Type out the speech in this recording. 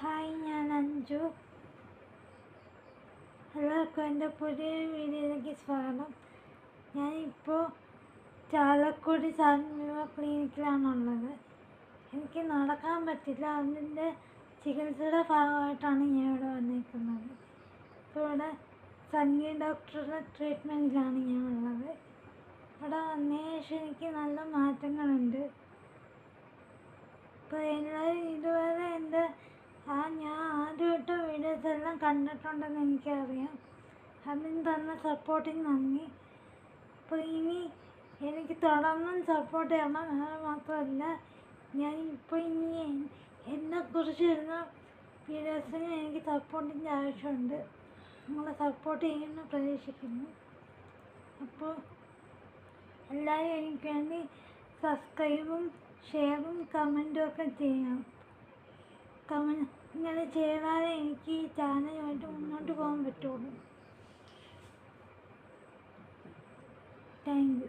Hi, ഞാൻ അഞ്ജു. എല്ലാവർക്കും എൻ്റെ പുതിയ വീഡിയോയിലേക്ക് സ്വാഗതം. ഞാനിപ്പോൾ ചാലക്കുടി സാൻവിവ ക്ലിനിക്കിലാണുള്ളത്. എനിക്ക് നടക്കാൻ പറ്റില്ല, അതിൻ്റെ ചികിത്സയുടെ ഭാഗമായിട്ടാണ് ഞാൻ ഇവിടെ വന്നിരിക്കുന്നത്. ഇപ്പോൾ ഇവിടെ സംഗീത ഡോക്ടറുടെ ട്രീറ്റ്മെൻറ്റിലാണ് ഞാൻ ഉള്ളത്. ഇവിടെ വന്നതിന് ശേഷം എനിക്ക് നല്ല മാറ്റങ്ങളുണ്ട്. ഇപ്പോൾ എല്ലാവരും ഇതുവരെ ഞാൻ ആദ്യമായിട്ട് വീഡിയോസ് എല്ലാം കണ്ടിട്ടുണ്ടെന്ന് എനിക്കറിയാം. അതിന് തന്ന സപ്പോർട്ടിന് നന്ദി. അപ്പോൾ ഇനി എനിക്ക് തുടർന്നും സപ്പോർട്ട് ചെയ്യണം. അത് മാത്രമല്ല, ഞാൻ ഇപ്പോൾ ഇനി എന്നെക്കുറിച്ച് വരുന്ന വീഡിയോസിന് എനിക്ക് സപ്പോർട്ടിൻ്റെ ആവശ്യമുണ്ട്. നിങ്ങളെ സപ്പോർട്ട് ചെയ്യുമെന്ന് പ്രതീക്ഷിക്കുന്നു. അപ്പോൾ എല്ലാവരും എനിക്ക് വേണ്ടി സബ്സ്ക്രൈബും ഷെയറും കമൻറ്റും ഒക്കെ ചെയ്യണം. ഇങ്ങനെ ചെയ്താലേ എനിക്ക് ഈ ചാനലുമായിട്ട് മുന്നോട്ട് പോകാൻ പറ്റുള്ളൂ. Thank you.